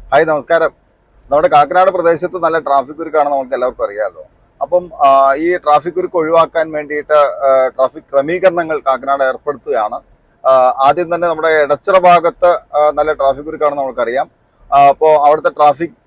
Hi നമസ്കാരം. നമ്മുടെ കാക്കനാട് പ്രദേശത്ത് നല്ല ട്രാഫിക് കുരുക്കാണ് നമുക്ക് എല്ലാവർക്കും അറിയാമല്ലോ. അപ്പം ഈ ട്രാഫിക് കുരുക്ക് ഒഴിവാക്കാൻ വേണ്ടിയിട്ട് ട്രാഫിക് ക്രമീകരണങ്ങൾ കാക്കനാട് ഏർപ്പെടുത്തുകയാണ്. ആദ്യം തന്നെ നമ്മുടെ എടച്ചിറ ഭാഗത്ത് നല്ല ട്രാഫിക് കുരുക്കാണെന്ന് നമുക്കറിയാം. അപ്പോൾ അവിടുത്തെ ട്രാഫിക്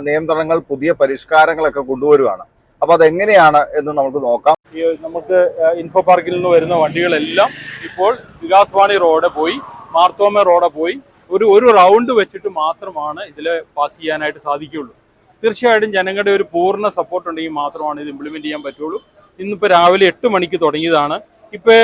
നിയന്ത്രണങ്ങൾ പുതിയ പരിഷ്കാരങ്ങളൊക്കെ കൊണ്ടുവരുവാണ്. അപ്പോൾ അതെങ്ങനെയാണ് എന്ന് നമുക്ക് നോക്കാം. നമുക്ക് ഇൻഫോ പാർക്കിൽ നിന്ന് വരുന്ന വണ്ടികളെല്ലാം ഇപ്പോൾ വികാസ് വാണി റോഡ് പോയി മാർത്തോമ റോഡ് പോയി ഒരു റൗണ്ട് വെച്ചിട്ട് മാത്രമാണ് ഇതിൽ പാസ് ചെയ്യാനായിട്ട് സാധിക്കുകയുള്ളൂ. തീർച്ചയായിട്ടും ജനങ്ങളുടെ ഒരു പൂർണ്ണ സപ്പോർട്ട് ഉണ്ടെങ്കിൽ മാത്രമാണ് ഇത് ഇംപ്ലിമെന്റ് ചെയ്യാൻ പറ്റുള്ളൂ. ഇന്നിപ്പോൾ രാവിലെ 8 മണിക്ക് തുടങ്ങിയതാണ്. ഇപ്പോൾ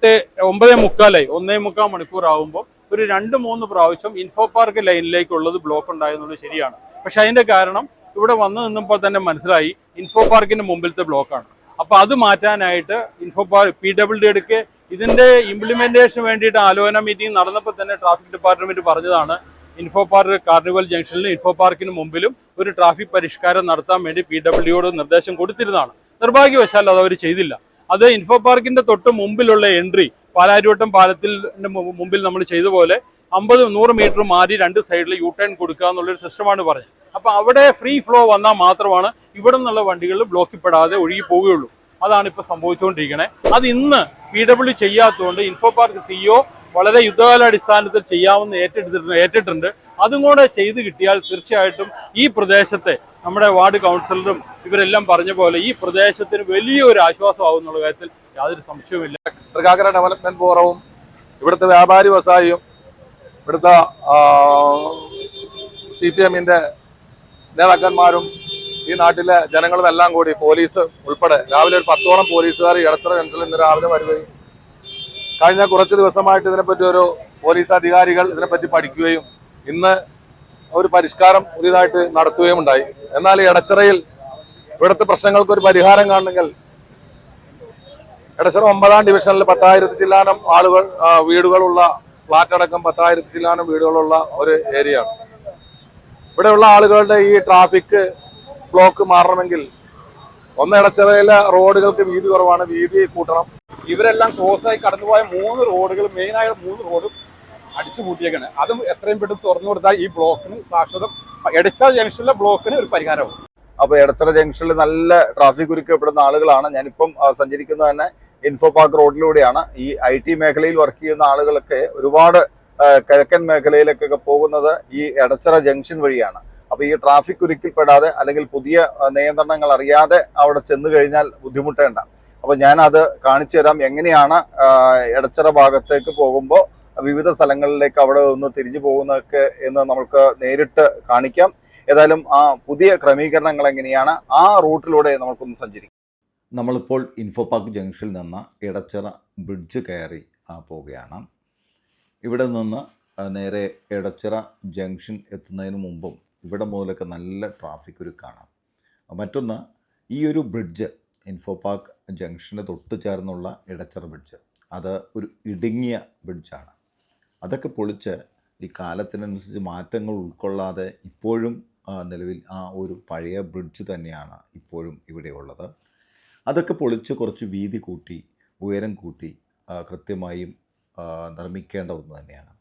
9:45 1.25 മണിക്കൂർ ആകുമ്പോൾ ഒരു 2-3 പ്രാവശ്യം ഇൻഫോ പാർക്ക് ലൈനിലേക്കുള്ളത് ബ്ലോക്ക് ഉണ്ടായെന്നുള്ളത് ശരിയാണ്. പക്ഷെ അതിന്റെ കാരണം ഇവിടെ വന്നു നിന്നപ്പോൾ തന്നെ മനസ്സിലായി ഇൻഫോ പാർക്കിന്റെ മുമ്പിലത്തെ ബ്ലോക്കാണ്. അപ്പൊ അത് മാറ്റാനായിട്ട് ഇൻഫോ പാർക്ക് PWD ഇതിന്റെ ഇംപ്ലിമെന്റേഷന് വേണ്ടിയിട്ട് ആലോചന മീറ്റിംഗ് നടന്നപ്പോൾ തന്നെ ട്രാഫിക് ഡിപ്പാർട്ട്മെന്റ് പറഞ്ഞതാണ് ഇൻഫോ പാർക്ക് കാർണിവൽ ജംഗ്ഷനിലും ഇൻഫോ പാർക്കിന് മുമ്പിലും ഒരു ട്രാഫിക് പരിഷ്കാരം നടത്താൻ വേണ്ടി PWDയോട് നിർദ്ദേശം കൊടുത്തിരുന്നതാണ്. നിർഭാഗ്യവശാൽ അത് അവർ ചെയ്തില്ല. അത് ഇൻഫോ പാർക്കിന്റെ തൊട്ട് മുമ്പിലുള്ള എൻട്രി പാലാരിവട്ടം പാലത്തിന്റെ മുമ്പിൽ നമ്മൾ ചെയ്ത പോലെ 50-100 മീറ്റർ മാറി 2 സൈഡിൽ യു ടേൺ കൊടുക്കുക എന്നുള്ളൊരു സിസ്റ്റമാണ് പറഞ്ഞത്. അപ്പൊ അവിടെ ഫ്രീ ഫ്ലോ വന്നാൽ മാത്രമാണ് ഇവിടെ നിന്നുള്ള വണ്ടികൾ ബ്ലോക്കിൽപ്പെടാതെ ഒഴുകി പോവുകയുള്ളൂ. അതാണ് ഇപ്പൊ സംഭവിച്ചുകൊണ്ടിരിക്കണേ. അത് ഇന്ന് PW ചെയ്യാത്തതുകൊണ്ട് ഇൻഫോ പാർക്ക് CEO വളരെ യുദ്ധകാലാടിസ്ഥാനത്തിൽ ചെയ്യാമെന്ന് ഏറ്റിട്ടുണ്ട്. അതും കൂടെ ചെയ്ത് കിട്ടിയാൽ തീർച്ചയായിട്ടും ഈ പ്രദേശത്തെ നമ്മുടെ വാർഡ് കൗൺസിലറും ഇവരെല്ലാം പറഞ്ഞ പോലെ ഈ പ്രദേശത്തിന് വലിയൊരു ആശ്വാസമാവും എന്നുള്ള കാര്യത്തിൽ യാതൊരു സംശയവുമില്ല. തൃക്കാക്കര ഡെവലപ്മെന്റ് ഫോറവും ഇവിടുത്തെ വ്യാപാരി വ്യവസായിയും ഇവിടുത്തെ CPMന്റെ നേതാക്കന്മാരും ഈ നാട്ടിലെ ജനങ്ങളും എല്ലാം കൂടി പോലീസ് ഉൾപ്പെടെ രാവിലെ ഒരു 10ഓളം പോലീസുകാർ എടച്ചിറ ജംഗ്ഷനിൽ ഇന്ന് രാവിലെ വരികയും കഴിഞ്ഞ കുറച്ച് ദിവസമായിട്ട് ഇതിനെപ്പറ്റി ഒരു പോലീസ് അധികാരികൾ ഇതിനെപ്പറ്റി പഠിക്കുകയും ഇന്ന് ഒരു പരിഷ്കാരം പുതിയതായിട്ട് നടത്തുകയും ഉണ്ടായി. എന്നാൽ ഈ എടച്ചിറയിൽ ഇവിടുത്തെ പ്രശ്നങ്ങൾക്ക് ഒരു പരിഹാരം കാണണമെങ്കിൽ എടച്ചിറ 9ാം ഡിവിഷനിൽ 10,000 ചില്ലാനം ആളുകൾ വീടുകളുള്ള ഫ്ലാറ്റ് അടക്കം 10,000 ചില്ലാനം വീടുകളുള്ള ഒരു ഏരിയയാണ്. ഇവിടെയുള്ള ആളുകളുടെ ഈ ട്രാഫിക് ബ്ലോക്ക് മാറണമെങ്കിൽ എടച്ചിറയിലെ റോഡുകൾക്ക് വീതി കുറവാണ്, വീതി കൂട്ടണം. ഇവരെല്ലാം ക്രോസായി കടന്നുപോയ 3 റോഡുകൾ, മെയിനായ 3 റോഡും അടിച്ചു പൂട്ടിയേക്കാണ്. അതും എത്രയും പെട്ടെന്ന് തുറന്നു കൊടുത്താൽ ഈ ബ്ലോക്കിന് ശാശ്വതം എടച്ചിറ ജംഗ്ഷനിലെ ബ്ലോക്കിന് ഒരു പരിഹാരവും. അപ്പോൾ എടച്ചിറ ജംഗ്ഷനിൽ നല്ല ട്രാഫിക് കുരുക്കപ്പെടുന്ന ആളുകളാണ്. ഞാനിപ്പം സഞ്ചരിക്കുന്നത് തന്നെ ഇൻഫോ പാർക്ക് റോഡിലൂടെയാണ്. ഈ IT മേഖലയിൽ വർക്ക് ചെയ്യുന്ന ആളുകളൊക്കെ ഒരുപാട് കിഴക്കൻ മേഖലയിലേക്കൊക്കെ പോകുന്നത് ഈ എടച്ചിറ ജംഗ്ഷൻ വഴിയാണ്. അപ്പോൾ ഈ ട്രാഫിക് കുരുക്കിൽപ്പെടാതെ അല്ലെങ്കിൽ പുതിയ നിയന്ത്രണങ്ങൾ അറിയാതെ അവിടെ ചെന്ന് കഴിഞ്ഞാൽ ബുദ്ധിമുട്ടേണ്ട. അപ്പോൾ ഞാനത് കാണിച്ചു തരാം എങ്ങനെയാണ് എടച്ചിറ ഭാഗത്തേക്ക് പോകുമ്പോൾ വിവിധ സ്ഥലങ്ങളിലേക്ക് അവിടെ ഒന്ന് തിരിഞ്ഞു പോകുന്നതൊക്കെ എന്ന് നമുക്ക് നേരിട്ട് കാണിക്കാം. ഏതായാലും ആ പുതിയ ക്രമീകരണങ്ങൾ എങ്ങനെയാണ് ആ റൂട്ടിലൂടെ നമുക്കൊന്ന് സഞ്ചരിക്കാം. നമ്മളിപ്പോൾ ഇൻഫോ പാർക്ക് ജംഗ്ഷനിൽ നിന്ന് എടച്ചിറ ബ്രിഡ്ജ് കയറി പോവുകയാണ്. ഇവിടെ നിന്ന് നേരെ എടച്ചിറ ജംഗ്ഷൻ എത്തുന്നതിന് മുമ്പും ഇവിടെ മുതലൊക്കെ നല്ല ട്രാഫിക് കുരുക്കാണ്. മറ്റൊന്ന്, ഈ ഒരു ബ്രിഡ്ജ് ഇൻഫോ പാർക്ക് ജംഗ്ഷന് തൊട്ട് ചേർന്നുള്ള എടച്ചിറ ബ്രിഡ്ജ് അത് ഒരു ഇടുങ്ങിയ ബ്രിഡ്ജാണ്. അതൊക്കെ പൊളിച്ച് ഈ കാലത്തിനനുസരിച്ച് മാറ്റങ്ങൾ ഉൾക്കൊള്ളാതെ ഇപ്പോഴും നിലവിൽ ആ ഒരു പഴയ ബ്രിഡ്ജ് തന്നെയാണ് ഇപ്പോഴും ഇവിടെ ഉള്ളത്. അതൊക്കെ പൊളിച്ച് കുറച്ച് വീതി കൂട്ടി ഉയരം കൂട്ടി കൃത്യമായും നിർമ്മിക്കേണ്ട ഒന്ന് തന്നെയാണ്.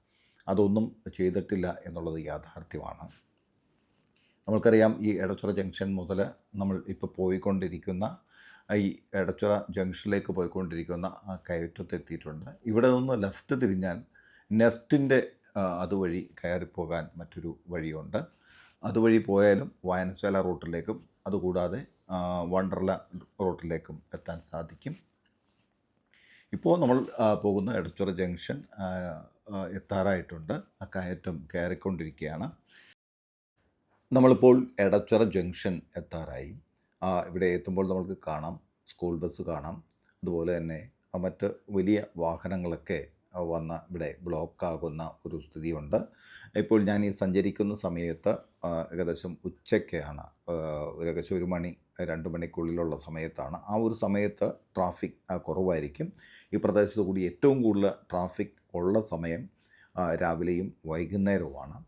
അതൊന്നും ചെയ്തിട്ടില്ല എന്നുള്ളത് യാഥാർത്ഥ്യമാണ്. നമ്മൾക്കറിയാം ഈ എടച്ചിറ ജംഗ്ഷൻ മുതൽ നമ്മൾ ഇപ്പോൾ പോയിക്കൊണ്ടിരിക്കുന്ന ഈ എടച്ചിറ ജംഗ്ഷനിലേക്ക് പോയിക്കൊണ്ടിരിക്കുന്ന ആ കയറ്റത്തെത്തിയിട്ടുണ്ട്. ഇവിടെ നിന്ന് ലെഫ്റ്റ് തിരിഞ്ഞാൽ നെസ്റ്റിൻ്റെ അതുവഴി കയറിപ്പോകാൻ മറ്റൊരു വഴിയുണ്ട്. അതുവഴി പോയാലും വായനശാല റൂട്ടിലേക്കും അതുകൂടാതെ വണ്ടർല റൂട്ടിലേക്കും എത്താൻ സാധിക്കും. ഇപ്പോൾ നമ്മൾ പോകുന്ന എടച്ചിറ ജംഗ്ഷൻ എത്താറായിട്ടുണ്ട്. ആ കയറ്റം കയറിക്കൊണ്ടിരിക്കുകയാണ്. നമ്മളിപ്പോൾ എടച്ചിറ ജംഗ്ഷൻ എത്താറായി. ഇവിടെ എത്തുമ്പോൾ നമുക്ക് കാണാം സ്കൂൾ ബസ് കാണാം. അതുപോലെ തന്നെ മറ്റ് വലിയ വാഹനങ്ങളൊക്കെ വന്ന് ഇവിടെ ബ്ലോക്കാകുന്ന ഒരു സ്ഥിതിയുണ്ട്. ഇപ്പോൾ ഞാൻ ഈ സഞ്ചരിക്കുന്ന സമയത്ത് ഏകദേശം ഉച്ചയ്ക്കാണ്. ഏകദേശം 1 മണി 2 മണിക്കുള്ളിലുള്ള സമയത്താണ്. ആ ഒരു സമയത്ത് ട്രാഫിക് കുറവായിരിക്കും. ഈ പ്രദേശത്ത് കൂടി ഏറ്റവും കൂടുതൽ ട്രാഫിക് ഉള്ള സമയം രാവിലെയും വൈകുന്നേരവുമാണ്.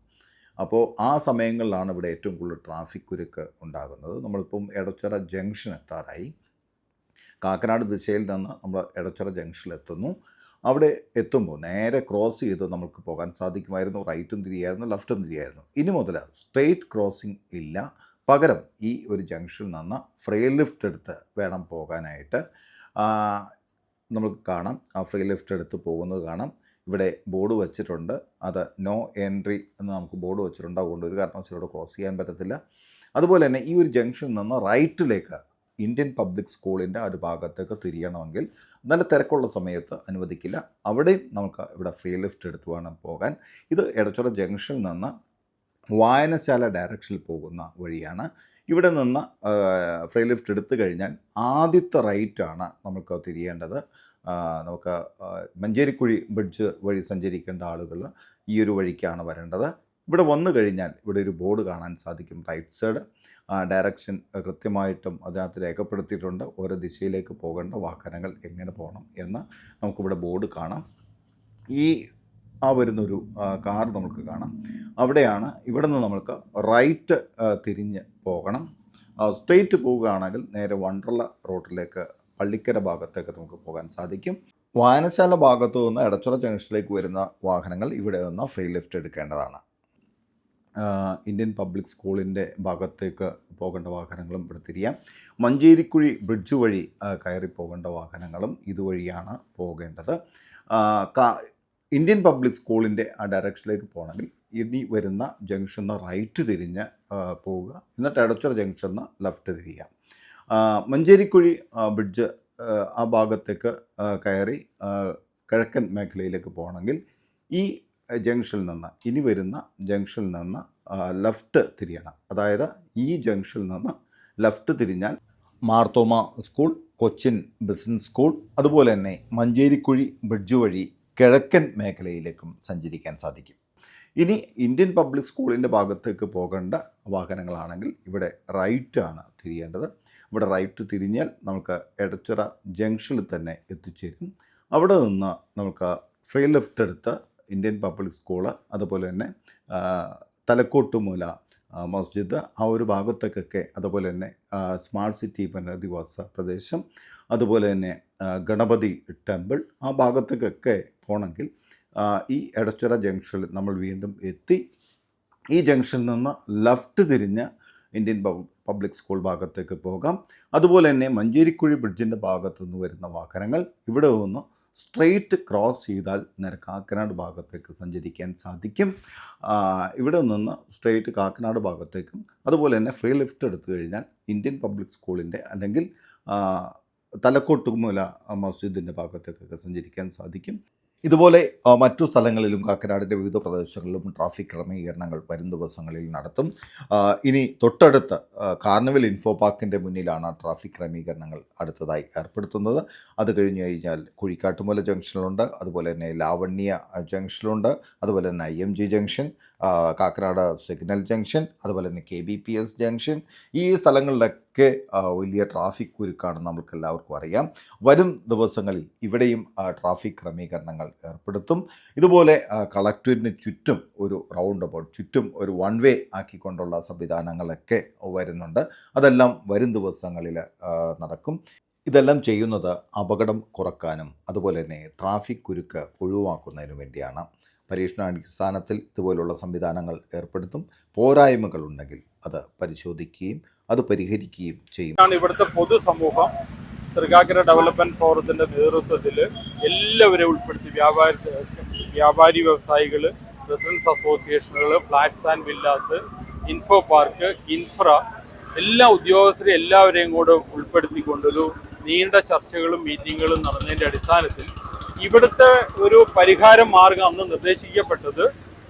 അപ്പോൾ ആ സമയങ്ങളിലാണ് ഇവിടെ ഏറ്റവും കൂടുതൽ ട്രാഫിക് കുരുക്ക് ഉണ്ടാകുന്നത്. നമ്മളിപ്പം എടച്ചിറ ജംഗ്ഷൻ എത്താറായി. കാക്കനാട് ദിശയിൽ നിന്ന് നമ്മൾ എടച്ചിറ ജംഗ്ഷനിലെത്തുന്നു. അവിടെ എത്തുമ്പോൾ നേരെ ക്രോസ് ചെയ്ത് നമുക്ക് പോകാൻ സാധിക്കുമായിരുന്നു. റൈറ്റും തിരിയായിരുന്നു, ലെഫ്റ്റും തിരിയായിരുന്നു. ഇനി മുതൽ സ്ട്രെയിറ്റ് ക്രോസിംഗ് ഇല്ല. പകരം ഈ ഒരു ജംഗ്ഷനിൽ നിന്ന് ഫ്രീ ലിഫ്റ്റ് എടുത്ത് വേണം പോകാനായിട്ട്. നമുക്ക് കാണാം, ആ ഫ്രീ ലിഫ്റ്റ് എടുത്ത് പോകുന്നത് കാണാം. ഇവിടെ ബോർഡ് വെച്ചിട്ടുണ്ട്, അത് നോ എൻട്രി എന്ന് നമുക്ക് ബോർഡ് വെച്ചിട്ടുണ്ട്. അതുകൊണ്ട് ഒരു കാരണവശാലും ഇവിടെ ക്രോസ് ചെയ്യാൻ പറ്റത്തില്ല. അതുപോലെ തന്നെ ഈ ഒരു ജംഗ്ഷനിൽ നിന്ന് റൈറ്റിലേക്ക് ഇന്ത്യൻ പബ്ലിക് സ്കൂളിൻ്റെ ഒരു ഭാഗത്തേക്ക് തിരിയണമെങ്കിൽ നല്ല തിരക്കുള്ള സമയത്ത് അനുവദിക്കില്ല. അവിടെയും നമുക്ക് ഇവിടെ ഫ്രീ ലിഫ്റ്റ് എടുത്ത് വേണം പോകാൻ. ഇത് എടച്ചിറ ജംഗ്ഷനിൽ നിന്ന് വായനശാല ഡയറക്ഷനിൽ പോകുന്ന വഴിയാണ്. ഇവിടെ നിന്ന് ഫ്രീ ലിഫ്റ്റ് എടുത്തു കഴിഞ്ഞാൽ ആദ്യത്തെ റൈറ്റാണ് നമുക്ക് തിരിയേണ്ടത്. നമുക്ക് മഞ്ചേരിക്കുഴി ബ്രിഡ്ജ് വഴി സഞ്ചരിക്കേണ്ട ആളുകൾ ഈ ഒരു വഴിക്കാണ് വരേണ്ടത്. ഇവിടെ വന്നു കഴിഞ്ഞാൽ ഇവിടെ ഒരു ബോർഡ് കാണാൻ സാധിക്കും, റൈറ്റ് സൈഡ് ഡയറക്ഷൻ കൃത്യമായിട്ടും അതിനകത്ത് രേഖപ്പെടുത്തിയിട്ടുണ്ട്. ഓരോ ദിശയിലേക്ക് പോകേണ്ട വാഹനങ്ങൾ എങ്ങനെ പോകണം എന്ന് നമുക്കിവിടെ ബോർഡ് കാണാം. വരുന്നൊരു കാർ നമുക്ക് കാണാം. അവിടെയാണ്. ഇവിടെ നിന്ന് നമുക്ക് റൈറ്റ് തിരിഞ്ഞ് പോകണം. സ്ട്രെയിറ്റ് പോവുകയാണെങ്കിൽ നേരെ വണ്ടർല റോഡിലേക്ക് പള്ളിക്കര ഭാഗത്തേക്ക് നമുക്ക് പോകാൻ സാധിക്കും. വായനശാല ഭാഗത്തു നിന്ന് എടച്ചിറ ജംഗ്ഷനിലേക്ക് വരുന്ന വാഹനങ്ങൾ ഇവിടെ നിന്ന് ഫ്രീ ലിഫ്റ്റ് എടുക്കേണ്ടതാണ്. ഇന്ത്യൻ പബ്ലിക് സ്കൂളിൻ്റെ ഭാഗത്തേക്ക് പോകേണ്ട വാഹനങ്ങളും ഇവിടെ തിരിയാം. മഞ്ചേരിക്കുഴി ബ്രിഡ്ജ് വഴി കയറി പോകേണ്ട വാഹനങ്ങളും ഇതുവഴിയാണ് പോകേണ്ടത്. ഇന്ത്യൻ പബ്ലിക് സ്കൂളിൻ്റെ ആ ഡയറക്ഷനിലേക്ക് പോകണമെങ്കിൽ ഇനി വരുന്ന ജംഗ്ഷനിൽ റൈറ്റ് തിരിഞ്ഞ് പോവുക, എന്നിട്ട് എടച്ചിറ ജംഗ്ഷനിൽ ലെഫ്റ്റ് തിരിയുക. മഞ്ചേരിക്കുഴി ബ്രിഡ്ജ് ആ ഭാഗത്തേക്ക് കയറി കിഴക്കൻ മേഖലയിലേക്ക് പോകണമെങ്കിൽ ഈ ജംഗ്ഷനിൽ നിന്ന്, ഇനി വരുന്ന ജംഗ്ഷനിൽ നിന്ന് ലെഫ്റ്റ് തിരിയണം. അതായത് ഈ ജംഗ്ഷനിൽ നിന്ന് ലെഫ്റ്റ് തിരിഞ്ഞാൽ Marthoma school, Cochin business school, അതുപോലെ തന്നെ മഞ്ചേരിക്കുഴി ബ്രിഡ്ജ് വഴി കിഴക്കൻ മേഖലയിലേക്കും സഞ്ചരിക്കാൻ സാധിക്കും. ഇനി ഇന്ത്യൻ പബ്ലിക് സ്കൂളിൻ്റെ ഭാഗത്തേക്ക് പോകേണ്ട വാഹനങ്ങളാണെങ്കിൽ ഇവിടെ റൈറ്റാണ് തിരിയേണ്ടത്. ഇവിടെ റൈറ്റ് തിരിഞ്ഞാൽ നമുക്ക് എടച്ചിറ ജംഗ്ഷനിൽ തന്നെ എത്തിച്ചേരും. അവിടെ നിന്ന് നമുക്ക് ഫ്രീ ലിഫ്റ്റ് എടുത്ത് ഇന്ത്യൻ പബ്ലിക് സ്കൂള്, അതുപോലെ തന്നെ തലക്കോട്ടുമൂല മസ്ജിദ്, ആ ഒരു ഭാഗത്തേക്കൊക്കെ, അതുപോലെ തന്നെ സ്മാർട്ട് സിറ്റി പുനരധിവാസ പ്രദേശം, അതുപോലെ തന്നെ ഗണപതി ടെമ്പിൾ, ആ ഭാഗത്തേക്കൊക്കെ പോകണമെങ്കിൽ ഈ എടച്ചിറ ജംഗ്ഷനിൽ നമ്മൾ വീണ്ടും എത്തി ഈ ജംഗ്ഷനിൽ നിന്ന് ലെഫ്റ്റ് തിരിഞ്ഞ് ഇന്ത്യൻ പബ്ലിക് സ്കൂൾ ഭാഗത്തേക്ക് പോകാം. അതുപോലെ തന്നെ മഞ്ചേരിക്കുഴി ബ്രിഡ്ജിൻ്റെ ഭാഗത്തു നിന്ന് വരുന്ന വാഹനങ്ങൾ ഇവിടെ നിന്ന് സ്ട്രെയിറ്റ് ക്രോസ് ചെയ്താൽ നേരെ കാക്കനാട് ഭാഗത്തേക്ക് സഞ്ചരിക്കാൻ സാധിക്കും. ഇവിടെ നിന്ന് സ്ട്രെയിറ്റ് കാക്കനാട് ഭാഗത്തേക്കും, അതുപോലെ തന്നെ ഫ്രീ ലിഫ്റ്റ് എടുത്തു കഴിഞ്ഞാൽ ഇന്ത്യൻ പബ്ലിക് സ്കൂളിൻ്റെ അല്ലെങ്കിൽ തലക്കോട്ടുമൂല മസ്ജിദിൻ്റെ ഭാഗത്തേക്കൊക്കെ സഞ്ചരിക്കാൻ സാധിക്കും. ഇതുപോലെ മറ്റു സ്ഥലങ്ങളിലും കാക്കനാടിൻ്റെ വിവിധ പ്രദേശങ്ങളിലും ട്രാഫിക് ക്രമീകരണങ്ങൾ വരും ദിവസങ്ങളിൽ നടത്തും. ഇനി തൊട്ടടുത്ത് കാർണിവൽ ഇൻഫോ പാർക്കിൻ്റെ മുന്നിലാണ് ട്രാഫിക് ക്രമീകരണങ്ങൾ അടുത്തതായി ഏർപ്പെടുത്തുന്നത്. അത് കഴിഞ്ഞ് കഴിഞ്ഞാൽ കുഴിക്കാട്ടുമൂല ജംഗ്ഷനിലുണ്ട്, അതുപോലെ തന്നെ ലാവണ്യ ജംഗ്ഷനിലുണ്ട്, അതുപോലെ തന്നെ IMG junction, Kakkanad signal junction, അതുപോലെ തന്നെ KBPS ജംഗ്ഷൻ. ഈ സ്ഥലങ്ങളിലൊക്കെ വലിയ ട്രാഫിക് കുരുക്കാണെന്ന് നമുക്ക് എല്ലാവർക്കും അറിയാം. വരും ദിവസങ്ങളിൽ ഇവിടെയും ട്രാഫിക് ക്രമീകരണങ്ങൾ ഏർപ്പെടുത്തും. ഇതുപോലെ കളക്ടറേറ്റിന് ചുറ്റും ഒരു റൗണ്ട് അബൌട്ട്, ചുറ്റും ഒരു വൺ വേ ആക്കിക്കൊണ്ടുള്ള സംവിധാനങ്ങളൊക്കെ വരുന്നുണ്ട്. അതെല്ലാം വരും ദിവസങ്ങളിൽ നടക്കും. ഇതെല്ലാം ചെയ്യുന്നത് അപകടം കുറക്കാനും അതുപോലെ തന്നെ ട്രാഫിക് കുരുക്ക് ഒഴിവാക്കുന്നതിനും വേണ്ടിയാണ്. പരീക്ഷണാടിസ്ഥാനത്തിൽ ഇതുപോലുള്ള സംവിധാനങ്ങൾ ഏർപ്പെടുത്തും. പോരായ്മകളുണ്ടെങ്കിൽ അത് പരിശോധിക്കുകയും അത് പരിഹരിക്കുകയും ചെയ്യും. ഇവിടുത്തെ പൊതുസമൂഹം തൃക്കാക്കര ഡെവലപ്മെന്റ് ഫോറത്തിന്റെ നേതൃത്വത്തിൽ എല്ലാവരെയും ഉൾപ്പെടുത്തി വ്യാപാരി വ്യവസായികൾ, റെസിഡൻസ് അസോസിയേഷനുകൾ, flats and villas, info park, infra, എല്ലാ ഉദ്യോഗസ്ഥരെയും എല്ലാവരെയും കൂടെ ഉൾപ്പെടുത്തിക്കൊണ്ടൊരു നീണ്ട ചർച്ചകളും മീറ്റിങ്ങുകളും നടന്നതിൻ്റെ അടിസ്ഥാനത്തിൽ ഇവിടുത്തെ ഒരു പരിഹാര മാർഗം അന്ന് നിർദ്ദേശിക്കപ്പെട്ടത്,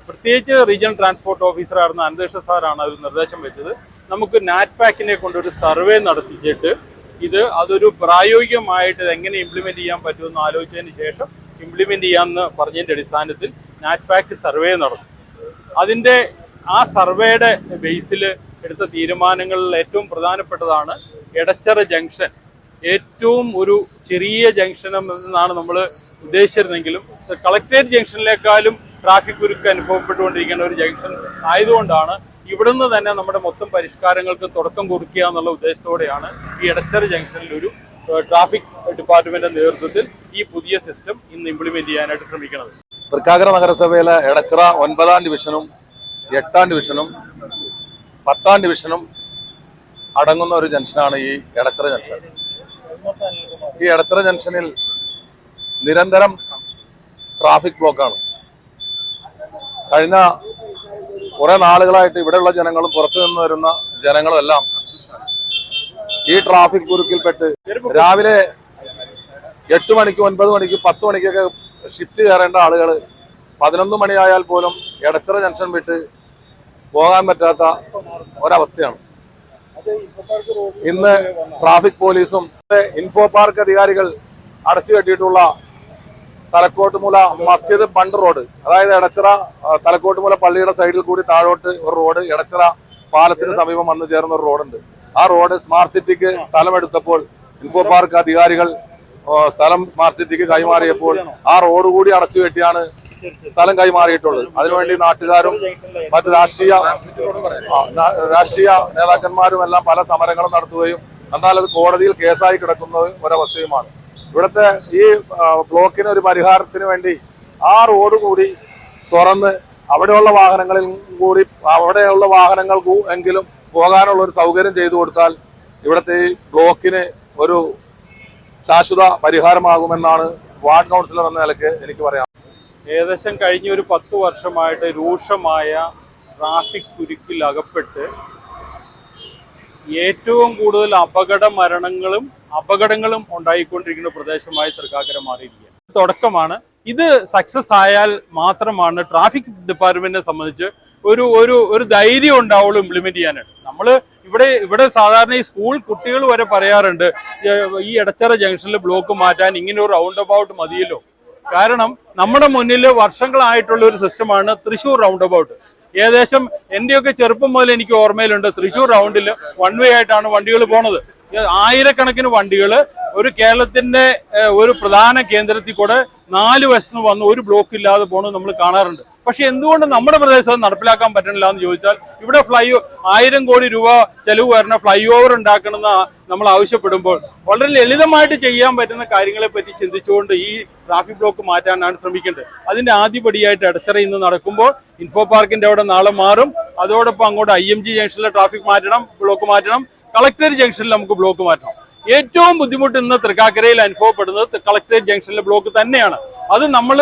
പ്രത്യേകിച്ച് റീജിയണൽ ട്രാൻസ്പോർട്ട് ഓഫീസറായിരുന്ന അനന്തകൃഷ്ണ സാറാണ് ഒരു നിർദ്ദേശം വെച്ചത്. നമുക്ക് നാറ്റ്പാക്കിനെ കൊണ്ടൊരു സർവേ നടത്തിച്ചിട്ട് അതൊരു പ്രായോഗികമായിട്ട് എങ്ങനെ ഇംപ്ലിമെന്റ് ചെയ്യാൻ പറ്റുമെന്ന് ആലോചിച്ചതിന് ശേഷം ഇംപ്ലിമെന്റ് ചെയ്യാമെന്ന് പറഞ്ഞതിൻ്റെ അടിസ്ഥാനത്തിൽ നാറ്റ്പാക്ക് സർവേ നടന്നു. അതിൻ്റെ ആ സർവേയുടെ ബേസിൽ എടുത്ത തീരുമാനങ്ങളിൽ ഏറ്റവും പ്രധാനപ്പെട്ടതാണ് എടച്ചിറ ജംഗ്ഷൻ. ഏറ്റവും ഒരു ചെറിയ ജംഗ്ഷൻ എന്നാണ് നമ്മൾ ഉദ്ദേശിച്ചിരുന്നെങ്കിലും കളക്ടറേറ്റ് ജംഗ്ഷനിലേക്കാളും ട്രാഫിക് കുരുക്ക് അനുഭവപ്പെട്ടുകൊണ്ടിരിക്കുന്ന ഒരു ജംഗ്ഷൻ ആയതുകൊണ്ടാണ് ഇവിടുന്ന് തന്നെ നമ്മുടെ മൊത്തം പരിഷ്കാരങ്ങൾക്ക് തുടക്കം കുറിക്കുക എന്നുള്ള ഉദ്ദേശത്തോടെയാണ് ഈ എടച്ചിറ ജംഗ്ഷനിൽ ഒരു ട്രാഫിക് ഡിപ്പാർട്ട്മെന്റിന്റെ നേതൃത്വത്തിൽ ഈ പുതിയ സിസ്റ്റം ഇന്ന് ഇംപ്ലിമെന്റ് ചെയ്യാനായിട്ട് ശ്രമിക്കുന്നത്. തൃക്കാക്കര നഗരസഭയിലെ എടച്ചിറ 9-ാം ഡിവിഷനും 8-ാം ഡിവിഷനും 10-ാം ഡിവിഷനും അടങ്ങുന്ന ഒരു ജംഗ്ഷനാണ് ഈ എടച്ചിറ ജംഗ്ഷൻ. ഈ എടച്ചിറ ജംഗ്ഷനിൽ നിരന്തരം ട്രാഫിക് ബ്ലോക്കാണ്. കഴിഞ്ഞ കുറെ നാളുകളായിട്ട് ഇവിടെയുള്ള ജനങ്ങളും പുറത്തു നിന്ന് വരുന്ന ജനങ്ങളും എല്ലാം ഈ ട്രാഫിക് കുരുക്കിൽപ്പെട്ട് രാവിലെ 8 മണിക്ക് 9 മണിക്ക് 10 മണിക്കൊക്കെ ഷിഫ്റ്റ് കയറേണ്ട ആളുകൾ 11 മണിയായാൽ പോലും എടച്ചിറ ജംഗ്ഷൻ വിട്ട് പോകാൻ പറ്റാത്ത ഒരവസ്ഥയാണ്. ഇന്ന് ട്രാഫിക് പോലീസും ഇൻഫോ പാർക്ക് അധികാരികൾ അടച്ചു കെട്ടിയിട്ടുള്ള തലക്കോട്ടുമൂല മസ്ജിദ് ബണ്ട് റോഡ്, അതായത് എടച്ചിറ തലക്കോട്ടുമൂല പള്ളിയുടെ സൈഡിൽ കൂടി താഴോട്ട് ഒരു റോഡ്, എടച്ചിറ പാലത്തിന് സമീപം വന്നു ചേർന്ന ഒരു റോഡുണ്ട്. ആ റോഡ് സ്മാർട്ട് സിറ്റിക്ക് സ്ഥലമെടുത്തപ്പോൾ ഇൻഫോ പാർക്ക് അധികാരികൾ സ്ഥലം സ്മാർട്ട് സിറ്റിക്ക് കൈമാറിയപ്പോൾ ആ റോഡ് കൂടി അടച്ചു കെട്ടിയാണ് സ്ഥലം കൈമാറിയിട്ടുള്ളത്. അതിനുവേണ്ടി നാട്ടുകാരും മറ്റ് രാഷ്ട്രീയ നേതാക്കന്മാരും എല്ലാം പല സമരങ്ങളും നടത്തുകയും എന്നാൽ അത് കോടതിയിൽ കേസായി കിടക്കുന്ന ഒരവസ്ഥയുമാണ്. ഇവിടുത്തെ ഈ ബ്ലോക്കിന് ഒരു പരിഹാരത്തിന് വേണ്ടി ആ റോഡ് കൂടി തുറന്ന് അവിടെയുള്ള വാഹനങ്ങൾക്ക് എങ്കിലും പോകാനുള്ള ഒരു സൗകര്യം ചെയ്തു കൊടുത്താൽ ഇവിടുത്തെ ഈ ബ്ലോക്കിന് ഒരു ശാശ്വത പരിഹാരമാകുമെന്നാണ് വാർഡ് കൗൺസിലർ എന്ന നിലയ്ക്ക് എനിക്ക് പറയാം. ഏകദേശം കഴിഞ്ഞ ഒരു 10 വർഷമായിട്ട് രൂക്ഷമായ ട്രാഫിക് കുരുക്കിൽ അകപ്പെട്ട് ഏറ്റവും കൂടുതൽ അപകടങ്ങളും ഉണ്ടായിക്കൊണ്ടിരിക്കുന്ന പ്രദേശമായി തൃക്കാക്കര മാറിയിരിക്കുകയാണ്. തുടക്കമാണ്. ഇത് സക്സസ് ആയാൽ മാത്രമാണ് ട്രാഫിക് ഡിപ്പാർട്ട്മെന്റിനെ സംബന്ധിച്ച് ഒരു ധൈര്യം ഉണ്ടാവുള്ളൂ ഇംപ്ലിമെന്റ് ചെയ്യാനായിട്ട്. ഇവിടെ സാധാരണ ഈ സ്കൂൾ കുട്ടികൾ വരെ പറയാറുണ്ട്, ഈ എടച്ചിറ ജംഗ്ഷനിൽ ബ്ലോക്ക് മാറ്റാൻ ഇങ്ങനെ ഒരു റൗണ്ട് അബൌട്ട് മതിയല്ലോ. കാരണം നമ്മുടെ മുന്നിൽ വർഷങ്ങളായിട്ടുള്ള ഒരു സിസ്റ്റമാണ് തൃശ്ശൂർ റൗണ്ട് അബൌട്ട്. ഏകദേശം എന്റെയൊക്കെ ചെറുപ്പം മുതൽ എനിക്ക് ഓർമ്മയിലുണ്ട്, തൃശ്ശൂർ റൗണ്ടിൽ 1 വേ ആയിട്ടാണ് വണ്ടികൾ പോണത്. ആയിരക്കണക്കിന് വണ്ടികൾ ഒരു കേരളത്തിന്റെ ഒരു പ്രധാന കേന്ദ്രത്തിൽ കൂടെ 4 വശത്ത് വന്ന് ഒരു ബ്ലോക്ക് ഇല്ലാതെ പോണത് നമ്മൾ കാണാറുണ്ട്. പക്ഷെ എന്തുകൊണ്ട് നമ്മുടെ പ്രദേശത്ത് നടപ്പിലാക്കാൻ പറ്റണില്ല എന്ന് ചോദിച്ചാൽ, ഇവിടെ 1000 കോടി രൂപ ചെലവ് വരുന്ന ഫ്ലൈ ഓവർ ഉണ്ടാക്കണമെന്ന് നമ്മൾ ആവശ്യപ്പെടുമ്പോൾ വളരെ ലളിതമായിട്ട് ചെയ്യാൻ പറ്റുന്ന കാര്യങ്ങളെ പറ്റി ചിന്തിച്ചുകൊണ്ട് ഈ ട്രാഫിക് ബ്ലോക്ക് മാറ്റാനാണ് ശ്രമിക്കേണ്ടത്. അതിന്റെ ആദ്യപടിയായിട്ട് എടച്ചിറ ഇന്ന് നടക്കുമ്പോൾ ഇൻഫോ പാർക്കിന്റെ അവിടെ നാളെ മാറും. അതോടൊപ്പം അങ്ങോട്ട് IMG ജംഗ്ഷനിലെ ട്രാഫിക് ബ്ലോക്ക് മാറ്റണം. കളക്ടറേറ്റ് ജംഗ്ഷനിൽ നമുക്ക് ബ്ലോക്ക് മാറ്റണം. ഏറ്റവും ബുദ്ധിമുട്ട് ഇന്ന് തൃക്കാക്കരയിൽ അനുഭവപ്പെടുന്നത് കളക്ടറേറ്റ് ജംഗ്ഷനിലെ ബ്ലോക്ക് തന്നെയാണ്. അത് നമ്മൾ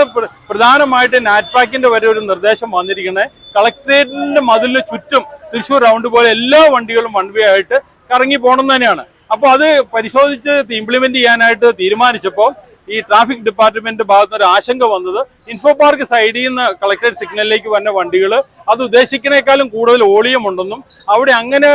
പ്രധാനമായിട്ട് നാറ്റ്പാക്കിന്റെ വരെ ഒരു നിർദ്ദേശം വന്നിരിക്കുന്നത്, കളക്ടറേറ്റിന്റെ മതിലിന് ചുറ്റും തൃശ്ശൂർ റൗണ്ട് പോലെ എല്ലാ വണ്ടികളും 1 വേ ആയിട്ട് കറങ്ങി പോകണം തന്നെയാണ്. അപ്പോൾ അത് പരിശോധിച്ച് ഇംപ്ലിമെന്റ് ചെയ്യാനായിട്ട് തീരുമാനിച്ചപ്പോൾ ഈ ട്രാഫിക് ഡിപ്പാർട്ട്മെന്റ് ഭാഗത്ത് ഒരു ആശങ്ക വന്നത്, ഇൻഫോ പാർക്ക് സൈഡിൽ നിന്ന് കളക്ടറേറ്റ് സിഗ്നലിലേക്ക് വന്ന വണ്ടികൾ അത് ഉദ്ദേശിക്കുന്നേക്കാളും കൂടുതൽ വോളിയം ഉണ്ടെന്നും അവിടെ അങ്ങനെ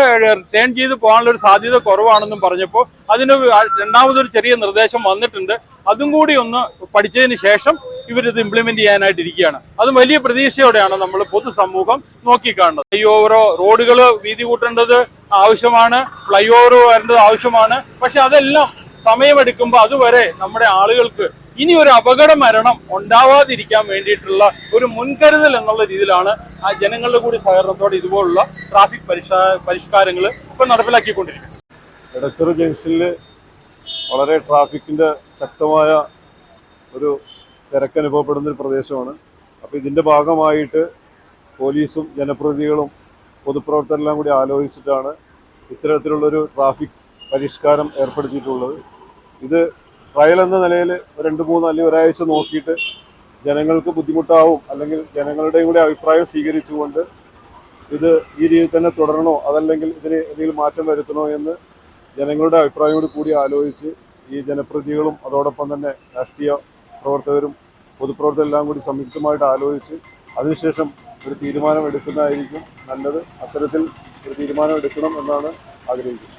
ടേൺ ചെയ്ത് പോകാനുള്ള ഒരു സാധ്യത കുറവാണെന്നും പറഞ്ഞപ്പോൾ അതിന് രണ്ടാമതൊരു ചെറിയ നിർദ്ദേശം വന്നിട്ടുണ്ട്. അതും കൂടി ഒന്ന് പഠിച്ചതിന് ശേഷം ഇവരിത് ഇംപ്ലിമെന്റ് ചെയ്യാനായിട്ടിരിക്കുകയാണ്. അത് വലിയ പ്രതീക്ഷയോടെയാണ് നമ്മൾ പൊതുസമൂഹം നോക്കിക്കാണുന്നത്. ഫ്ലൈ ഓവറോ റോഡുകൾ വീതി കൂട്ടേണ്ടത് ആവശ്യമാണ്, ഫ്ലൈ ഓവർ വരേണ്ടത് ആവശ്യമാണ്. പക്ഷെ അതെല്ലാം സമയമെടുക്കുമ്പോൾ അതുവരെ നമ്മുടെ ആളുകൾക്ക് ഇനി ഒരു അപകട മരണം ഉണ്ടാവാതിരിക്കാൻ വേണ്ടിയിട്ടുള്ള ഒരു മുൻകരുതൽ എന്നുള്ള രീതിയിലാണ് ആ ജനങ്ങളുടെ കൂടി സഹകരണത്തോടെ ഇതുപോലുള്ള ട്രാഫിക് പരിഷ്കാരങ്ങൾ ഇപ്പം നടപ്പിലാക്കിക്കൊണ്ടിരിക്കുന്നത്. എടച്ചിറ ജംഗ്ഷനിൽ വളരെ ട്രാഫിക്കിന്റെ ശക്തമായ ഒരു തിരക്കനുഭവപ്പെടുന്ന ഒരു പ്രദേശമാണ്. അപ്പോൾ ഇതിന്റെ ഭാഗമായിട്ട് പോലീസും ജനപ്രതിനിധികളും പൊതുപ്രവർത്തകരെല്ലാം കൂടി ആലോചിച്ചിട്ടാണ് ഇത്തരത്തിലുള്ളൊരു ട്രാഫിക് പരിഷ്കാരം ഏർപ്പെടുത്തിയിട്ടുള്ളത്. ഇത് ട്രയൽ എന്ന നിലയിൽ 2-3 അല്ലെങ്കിൽ ഒരാഴ്ച നോക്കിയിട്ട് ജനങ്ങൾക്ക് ബുദ്ധിമുട്ടാവും, അല്ലെങ്കിൽ ജനങ്ങളുടെയും കൂടി അഭിപ്രായം സ്വീകരിച്ചുകൊണ്ട് ഇത് ഈ രീതിയിൽ തന്നെ തുടരണോ അതല്ലെങ്കിൽ ഇതിന് എന്തെങ്കിലും മാറ്റം വരുത്തണോ എന്ന് ജനങ്ങളുടെ അഭിപ്രായം കൂടി ആലോചിച്ച് ഈ ജനപ്രതിനിധികളും അതോടൊപ്പം തന്നെ രാഷ്ട്രീയ പ്രവർത്തകരും പൊതുപ്രവർത്തകരെല്ലാം കൂടി സംയുക്തമായിട്ട് ആലോചിച്ച് അതിനുശേഷം ഒരു തീരുമാനം എടുക്കുന്നതായിരിക്കും നല്ലത്. അത്തരത്തിൽ ഒരു തീരുമാനം എടുക്കണം എന്നാണ് ആഗ്രഹിക്കുന്നത്.